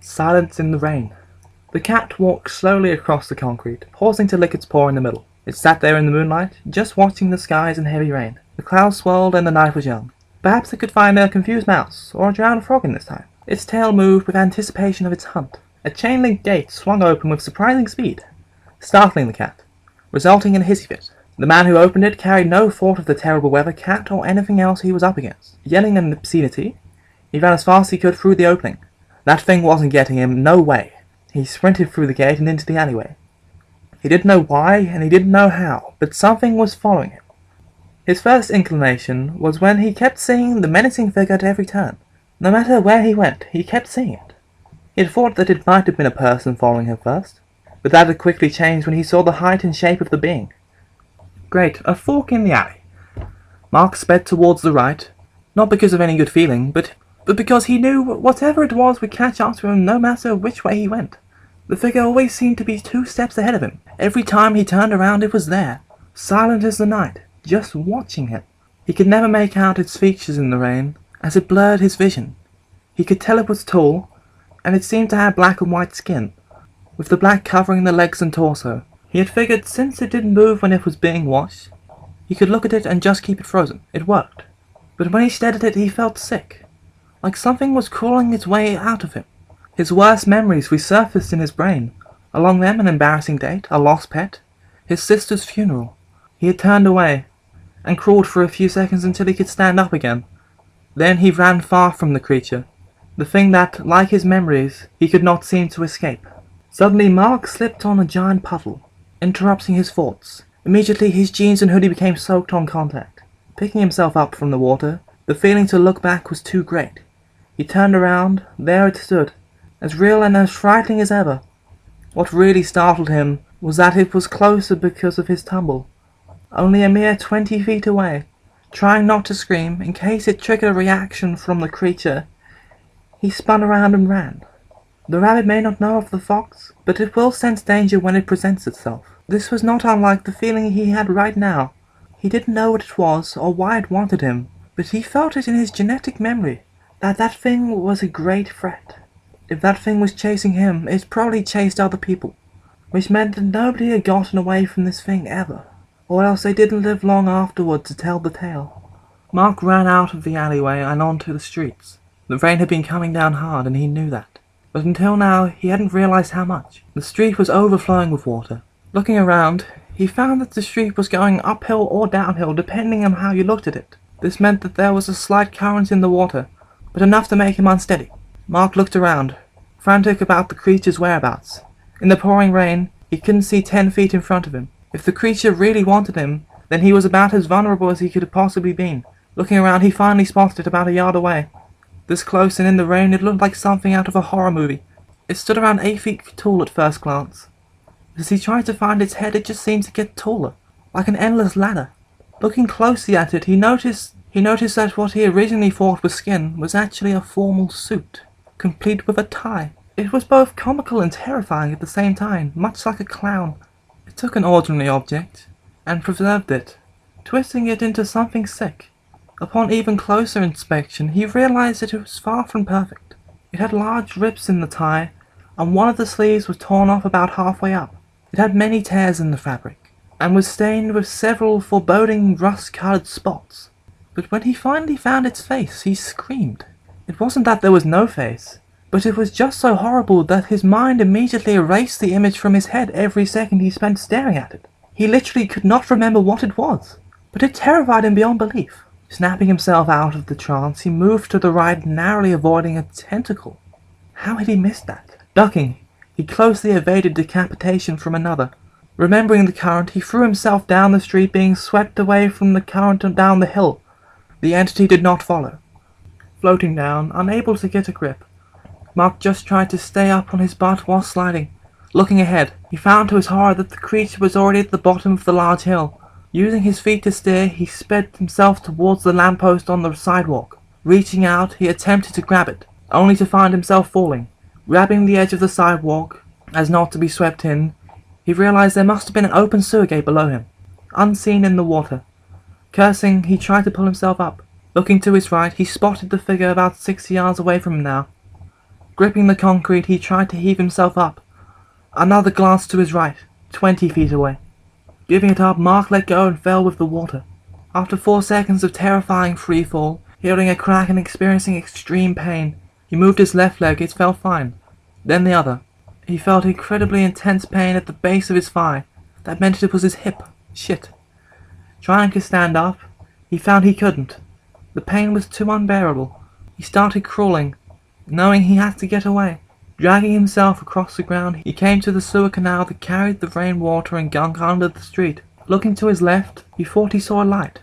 silence in the rain. The cat walked slowly across the concrete, pausing to lick its paw in the middle. It sat there in the moonlight, just watching the skies and heavy rain. The clouds swirled and the night was young. Perhaps it could find a confused mouse, or a drowned frog in this time. Its tail moved with anticipation of its hunt. A chain-link gate swung open with surprising speed, startling the cat, resulting in a hissy fit. The man who opened it carried no thought of the terrible weather, cat, or anything else he was up against. Yelling an obscenity, he ran as fast as he could through the opening. That thing wasn't getting him, no way. He sprinted through the gate and into the alleyway. He didn't know why, and he didn't know how, but something was following him. His first inclination was when he kept seeing the menacing figure at every turn. No matter where he went, he kept seeing it. He had thought that it might have been a person following him first, but that had quickly changed when he saw the height and shape of the being. Great, a fork in the alley. Mark sped towards the right, not because of any good feeling, but because he knew whatever it was would catch up to him no matter which way he went. The figure always seemed to be 2 steps ahead of him. Every time he turned around it was there, silent as the night, just watching him. He could never make out its features in the rain, as it blurred his vision. He could tell it was tall, and it seemed to have black and white skin, with the black covering the legs and torso. He had figured since it didn't move when it was being washed, he could look at it and just keep it frozen. It worked. But when he stared at it he felt sick, like something was crawling its way out of him. His worst memories resurfaced in his brain, along them an embarrassing date, a lost pet, his sister's funeral. He had turned away, and crawled for a few seconds until he could stand up again. Then he ran far from the creature, the thing that, like his memories, he could not seem to escape. Suddenly Mark slipped on a giant puddle, interrupting his thoughts. Immediately his jeans and hoodie became soaked on contact. Picking himself up from the water, the feeling to look back was too great. He turned around, there it stood, as real and as frightening as ever. What really startled him was that it was closer because of his tumble, only a mere 20 feet away. Trying not to scream, in case it triggered a reaction from the creature, he spun around and ran. The rabbit may not know of the fox, but it will sense danger when it presents itself. This was not unlike the feeling he had right now. He didn't know what it was or why it wanted him, but he felt it in his genetic memory, that thing was a great threat. If that thing was chasing him, it probably chased other people, which meant that nobody had gotten away from this thing ever, or else they didn't live long afterward to tell the tale. Mark ran out of the alleyway and onto the streets. The rain had been coming down hard, and he knew that, but until now he hadn't realized how much. The street was overflowing with water. Looking around, he found that the street was going uphill or downhill depending on how you looked at it. This meant that there was a slight current in the water, but enough to make him unsteady. Mark looked around, frantic about the creature's whereabouts. In the pouring rain, he couldn't see 10 feet in front of him. If the creature really wanted him, then he was about as vulnerable as he could have possibly been. Looking around, he finally spotted it about a yard away. This close and in the rain, it looked like something out of a horror movie. It stood around 8 feet tall at first glance. As he tried to find its head, it just seemed to get taller, like an endless ladder. Looking closely at it, he noticed that what he originally thought was skin was actually a formal suit, complete with a tie. It was both comical and terrifying at the same time, much like a clown. It took an ordinary object, and preserved it, twisting it into something sick. Upon even closer inspection, he realized that it was far from perfect. It had large rips in the tie, and one of the sleeves was torn off about halfway up. It had many tears in the fabric, and was stained with several foreboding rust-colored spots. But when he finally found its face, he screamed. It wasn't that there was no face, but it was just so horrible that his mind immediately erased the image from his head every second he spent staring at it. He literally could not remember what it was, but it terrified him beyond belief. Snapping himself out of the trance, he moved to the right, narrowly avoiding a tentacle. How had he missed that? Ducking, he closely evaded decapitation from another. Remembering the current, he threw himself down the street, being swept away from the current and down the hill. The entity did not follow. Floating down, unable to get a grip, Mark just tried to stay up on his butt while sliding. Looking ahead, he found to his horror that the creature was already at the bottom of the large hill. Using his feet to steer, he sped himself towards the lamppost on the sidewalk. Reaching out, he attempted to grab it, only to find himself falling. Grabbing the edge of the sidewalk, as not to be swept in, he realized there must have been an open sewer gate below him, unseen in the water. Cursing, he tried to pull himself up. Looking to his right, he spotted the figure about 60 yards away from him now. Gripping the concrete, he tried to heave himself up. Another glance to his right, 20 feet away. Giving it up, Mark let go and fell with the water. After 4 seconds of terrifying free fall, hearing a crack and experiencing extreme pain, he moved his left leg. It felt fine. Then the other. He felt incredibly intense pain at the base of his thigh. That meant it was his hip. Shit. Trying to stand up, he found he couldn't. The pain was too unbearable. He started crawling, knowing he had to get away. Dragging himself across the ground, he came to the sewer canal that carried the rainwater and gunk under the street. Looking to his left, he thought he saw a light,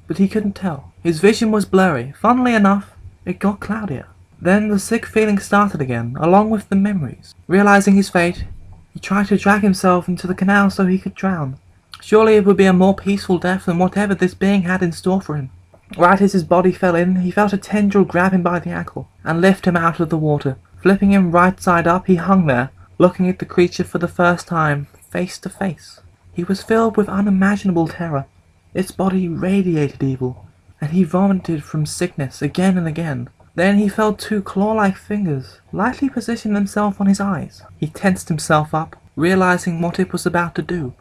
but he couldn't tell. His vision was blurry. Funnily enough, it got cloudier. Then the sick feeling started again, along with the memories. Realizing his fate, he tried to drag himself into the canal so he could drown. Surely it would be a more peaceful death than whatever this being had in store for him. Right as his body fell in, he felt a tendril grab him by the ankle and lift him out of the water. Flipping him right side up, he hung there, looking at the creature for the first time, face to face. He was filled with unimaginable terror. Its body radiated evil, and he vomited from sickness again and again. Then he felt 2 claw-like fingers lightly position themselves on his eyes. He tensed himself up, realizing what it was about to do.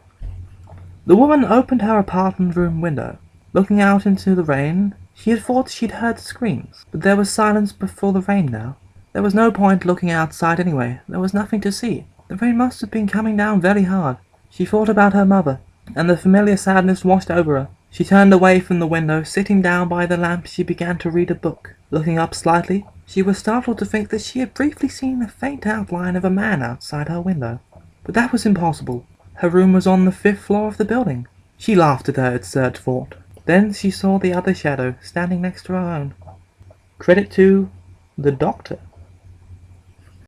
The woman opened her apartment room window. Looking out into the rain, she had thought she'd heard screams, but there was silence before the rain now. There was no point looking outside anyway. There was nothing to see. The rain must have been coming down very hard. She thought about her mother, and the familiar sadness washed over her. She turned away from the window. Sitting down by the lamp, she began to read a book. Looking up slightly, she was startled to think that she had briefly seen the faint outline of a man outside her window. But that was impossible. Her room was on the 5th floor of the building. She laughed at her absurd thought. Then she saw the other shadow standing next to her own. Credit to the doctor.